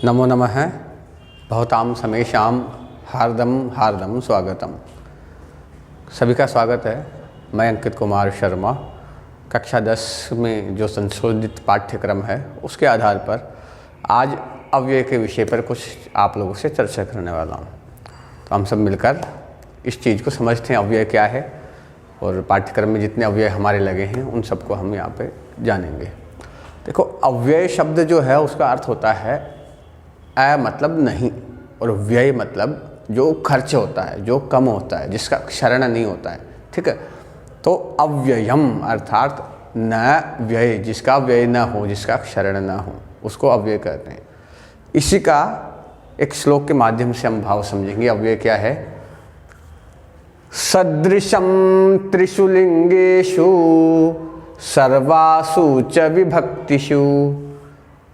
नमो नमः। भवतां समेषां हार्दं हार्दं स्वागतम। सभी का स्वागत है। मैं अंकित कुमार शर्मा कक्षा 10 में जो संशोधित पाठ्यक्रम है उसके आधार पर आज अव्यय के विषय पर कुछ आप लोगों से चर्चा करने वाला हूँ। तो हम सब मिलकर इस चीज़ को समझते हैं अव्यय क्या है और पाठ्यक्रम में जितने अव्यय हमारे लगे हैं उन सबको हम यहाँ पे जानेंगे। देखो, अव्यय शब्द जो है उसका अर्थ होता है अ मतलब नहीं और व्यय मतलब जो खर्च होता है, जो कम होता है, जिसका क्षरण नहीं होता है। ठीक है, तो अव्ययम अर्थात न व्यय, जिसका व्यय न हो, जिसका क्षरण न हो, उसको अव्यय कहते हैं। इसी का एक श्लोक के माध्यम से हम भाव समझेंगे। अव्यय क्या है? सदृशम त्रिषु लिंगेषु सर्वासु च विभक्तिषु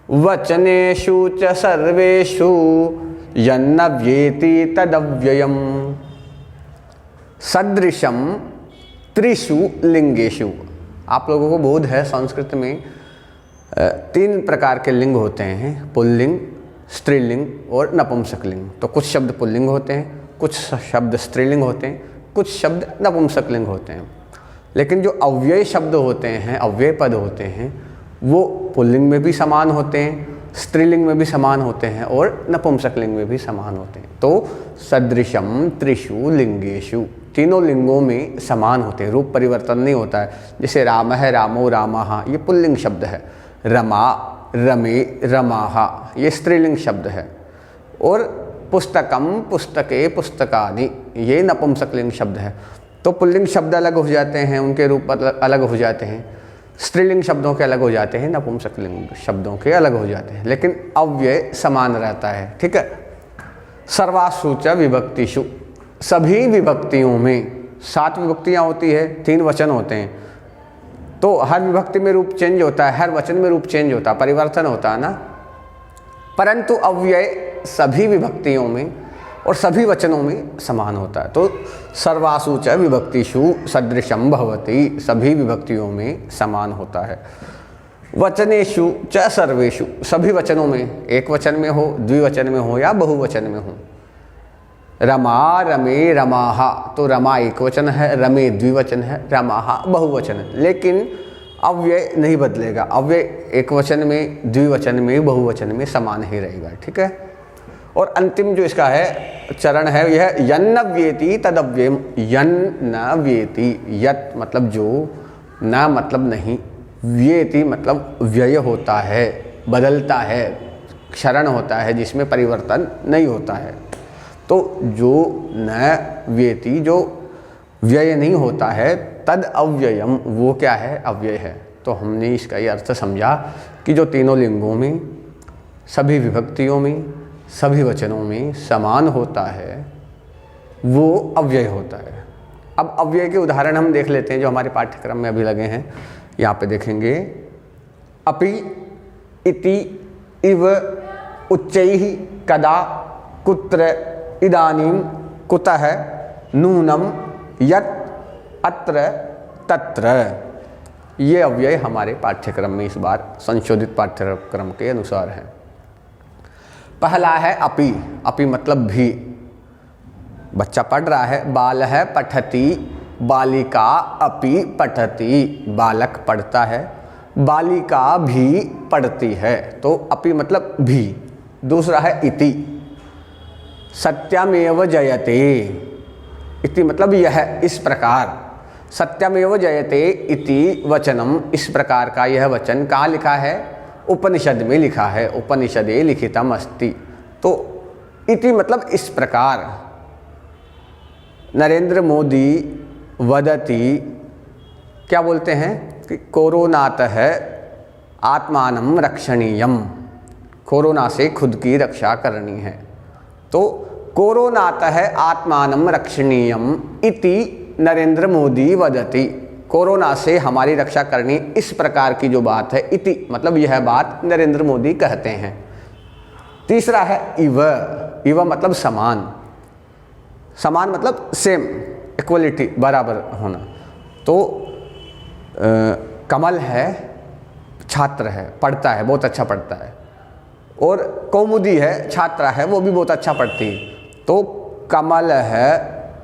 वचनेषु च सर्वेषु यन्न व्येति तदव्ययम्। सदृशम त्रिषु लिंगेषु, आप लोगों को बोध है संस्कृत में 3 प्रकार के लिंग होते हैं, पुल्लिंग, स्त्रीलिंग और नपुंसकलिंग। तो कुछ शब्द पुल्लिंग होते हैं, कुछ शब्द स्त्रीलिंग होते हैं, कुछ शब्द नपुंसकलिंग होते हैं। लेकिन जो अव्यय शब्द होते हैं, अव्यय पद होते हैं, वो पुल्लिंग में भी समान होते हैं, स्त्रीलिंग में भी समान होते हैं और नपुंसकलिंग में भी समान होते हैं। तो सदृशम त्रिषु लिंगेषु, तीनों लिंगों में समान होते हैं, रूप परिवर्तन नहीं होता है। जैसे राम है, रामो, रामाहा, ये पुल्लिंग शब्द है। रमा, रमे, रमाहा, ये स्त्रीलिंग शब्द है। और पुस्तकम, पुस्तके, पुस्तकानि, ये नपुंसकलिंग शब्द है। तो पुल्लिंग शब्द अलग हो जाते हैं, उनके रूप अलग हो जाते हैं, स्त्रीलिंग शब्दों के अलग हो जाते हैं, नपुंसकलिंग शब्दों के अलग हो जाते हैं, लेकिन अव्यय समान रहता है। ठीक है। सर्वासु च विभक्तिषु, सभी विभक्तियों में 7 विभक्तियाँ होती है, 3 वचन होते हैं। तो हर विभक्ति में रूप चेंज होता है, हर वचन में रूप चेंज होता है, परिवर्तन होता है ना। परंतु अव्यय सभी विभक्तियों में और सभी वचनों में समान होता है। तो सर्वासु च विभक्तिषु सदृशम भवति, सभी विभक्तियों में समान होता है। वचनेषु च सर्वेषु, सभी वचनों में, एक वचन में हो, द्विवचन में हो या बहुवचन में हो। रमा, रमे, रमाहा, तो रमा एक वचन है, रमे द्विवचन है, रमाहा बहुवचन है। लेकिन अव्यय नहीं बदलेगा, अव्यय एक वचन में, द्विवचन में, बहुवचन में समान ही रहेगा। ठीक है। और अंतिम जो इसका है चरण है यह यन्न व्येति तदव्ययम्। यन्न व्येति, यत मतलब जो, न मतलब नहीं, व्येति मतलब व्यय होता है, बदलता है, क्षरण होता है, जिसमें परिवर्तन नहीं होता है। तो जो न व्येति, जो व्यय नहीं होता है, तद अव्ययम, वो क्या है? अव्यय है। तो हमने इसका ये अर्थ समझा कि जो तीनों लिंगों में, सभी विभक्तियों में, सभी वचनों में समान होता है, वो अव्यय होता है। अब अव्यय के उदाहरण हम देख लेते हैं जो हमारे पाठ्यक्रम में अभी लगे हैं। यहाँ पे देखेंगे, अपि, इति, इव, उच्चैः, कदा, कुत्र, इदानीं, कुतः, नूनम, यत्, अत्र, तत्र। ये अव्यय हमारे पाठ्यक्रम में इस बार संशोधित पाठ्यक्रम के अनुसार है। पहला है अपि। अपि मतलब भी, बच्चा पढ़ रहा है। बाल है पठति, बालिका अपि पठति, बालक पढ़ता है, बालिका भी पढ़ती है। तो अपि मतलब भी। दूसरा है इति, सत्यमेव जयते, इति मतलब यह, इस प्रकार। सत्यमेव जयते इति वचनम, इस प्रकार का यह वचन कहाँ लिखा है? उपनिषद में लिखा है, उपनिषदे लिखितम अस्ति। तो इति मतलब इस प्रकार। नरेंद्र मोदी वदति, क्या बोलते हैं कि कोरोनातः आत्मानं रक्षणीयम, कोरोना से खुद की रक्षा करनी है। तो कोरोनातः आत्मानं रक्षणीयम इति नरेंद्र मोदी वदति, कोरोना से हमारी रक्षा करनी, इस प्रकार की जो बात है, इति मतलब यह बात नरेंद्र मोदी कहते हैं। तीसरा है इव। इव मतलब समान, समान मतलब सेम, इक्वलिटी, बराबर होना। तो कमल है, छात्र है, पढ़ता है, बहुत अच्छा पढ़ता है, और कौमुदी है, छात्रा है, वो भी बहुत अच्छा पढ़ती है। तो कमल है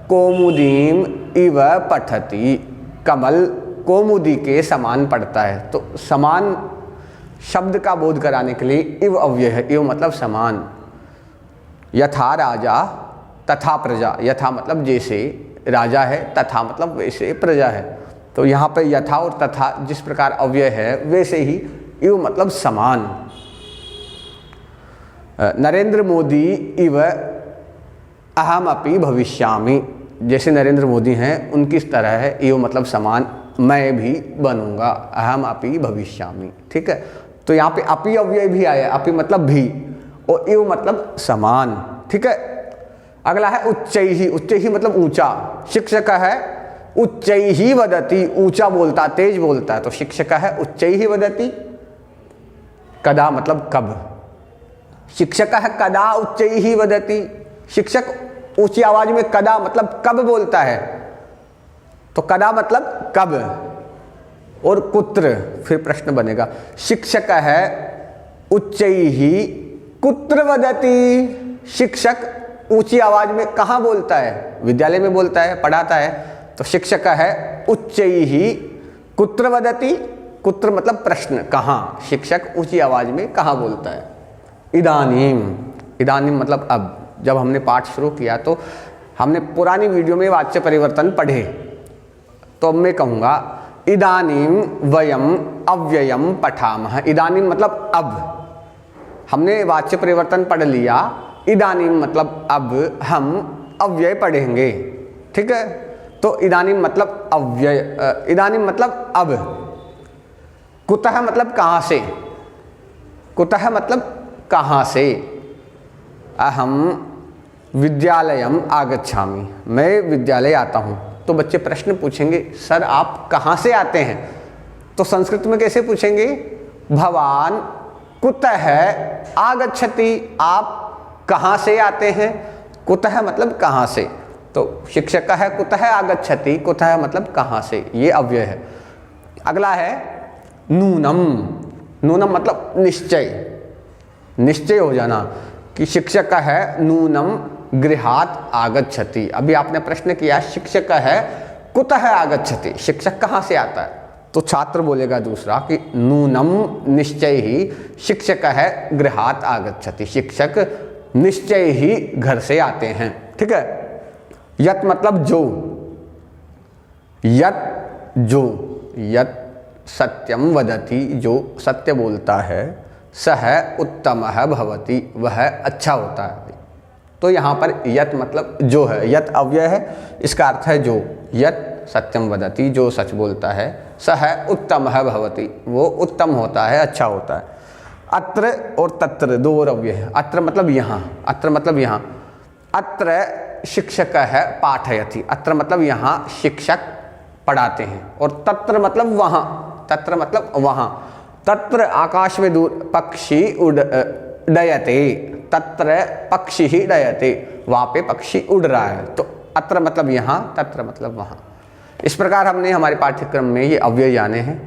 कौमुदीम इव पठति, कमल कौमुदी के समान पढ़ता है। तो समान शब्द का बोध कराने के लिए इव अव्यय है, इव मतलब समान। यथा राजा तथा प्रजा, यथा मतलब जैसे राजा है, तथा मतलब वैसे प्रजा है। तो यहाँ पे यथा और तथा जिस प्रकार अव्यय है वैसे ही इव मतलब समान। नरेंद्र मोदी इव अहम अपि भविष्यामि, जैसे नरेंद्र मोदी हैं उनकी तरह है, इव मतलब समान, मैं भी बनूंगा, अहम अपि भविष्यामि। ठीक है, तो यहाँ पे अपि अव्यय भी आया, अपि मतलब भी, और इव मतलब समान। ठीक है, अगला है उच्चैहि, उच्चैहि मतलब ऊंचा। शिक्षक है उच्चैहि वदति, ऊंचा बोलता, तेज बोलता है। तो शिक्षक है उच्चैहि वदति, कदा मतलब कब। शिक्षक है कदा उच्चैहि वदति, शिक्षक ऊंची आवाज में कदा मतलब कब बोलता है। तो कदा मतलब कब। और कुत्र, फिर प्रश्न बनेगा, शिक्षक है उच्चैहि कुत्र वदति, शिक्षक ऊंची आवाज में कहाँ बोलता है, विद्यालय में बोलता है, पढ़ाता है। तो शिक्षक है उच्चैहि कुत्र वदति, कुत्र मतलब प्रश्न, कहाँ, शिक्षक ऊंची आवाज में कहाँ बोलता है। इदानीम, इदानीम मतलब अब। जब हमने पाठ शुरू किया तो हमने पुरानी वीडियो में वाच्य परिवर्तन पढ़े, तो अब मैं कहूँगा इदानीम वयम अव्ययम पठामः। इदानीम मतलब अब, हमने वाच्य परिवर्तन पढ़ लिया, इदानीम मतलब अब हम अव्यय पढ़ेंगे। ठीक है, तो इदानीम मतलब अव्यय, इदानीम मतलब अब। कुतः मतलब कहाँ से, कुतः मतलब कहाँ से। अहम विद्यालयम आगच्छामि, मैं विद्यालय आता हूँ। तो बच्चे प्रश्न पूछेंगे, सर आप कहाँ से आते हैं। तो संस्कृत में कैसे पूछेंगे, भवान कुतः आगच्छति, आप कहाँ से आते हैं। कुतः मतलब कहाँ से। तो शिक्षक है कुतः आगच्छति, कुतः मतलब कहाँ से, ये अव्यय है। अगला है नूनम, नूनम मतलब निश्चय, निश्चय हो जाना कि शिक्षक है नूनम गृहात आगच्छति। अभी आपने प्रश्न किया शिक्षक है कुतः आगच्छति, शिक्षक कहाँ से आता है। तो छात्र बोलेगा दूसरा कि नूनम निश्चय ही शिक्षक है गृहात आगच्छति, शिक्षक निश्चय ही घर से आते हैं। ठीक है, यत मतलब जो, यत जो, यत सत्यम वदति, जो सत्य बोलता है, सह उत्तमः भवति, वह अच्छा होता है। तो यहाँ पर यत मतलब जो है, यत अव्यय है, इसका अर्थ है जो। यत सत्यम वदति, जो सच बोलता है, सह उत्तमः भवति, वो उत्तम होता है, अच्छा होता है। अत्र और तत्र दो और अव्यय है। अत्र मतलब यहाँ, अत्र मतलब यहाँ। अत्र शिक्षक है पाठयति, अत्र मतलब यहाँ शिक्षक पढ़ाते हैं। और तत्र मतलब वहाँ, तत्र मतलब वहाँ। तत्र आकाश में दूर पक्षी उडयते, तत्र पक्षी ही डयते, वहाँ पे पक्षी उड़ रहा है। तो अत्र मतलब यहाँ, तत्र मतलब वहाँ। इस प्रकार हमने हमारे पाठ्यक्रम में ये अव्यय जाने हैं।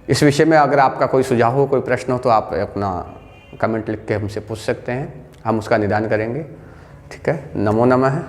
इस विषय में अगर आपका कोई सुझाव हो, कोई प्रश्न हो, तो आप अपना कमेंट लिख के हमसे पूछ सकते हैं, हम उसका निदान करेंगे। ठीक है, नमो नमः।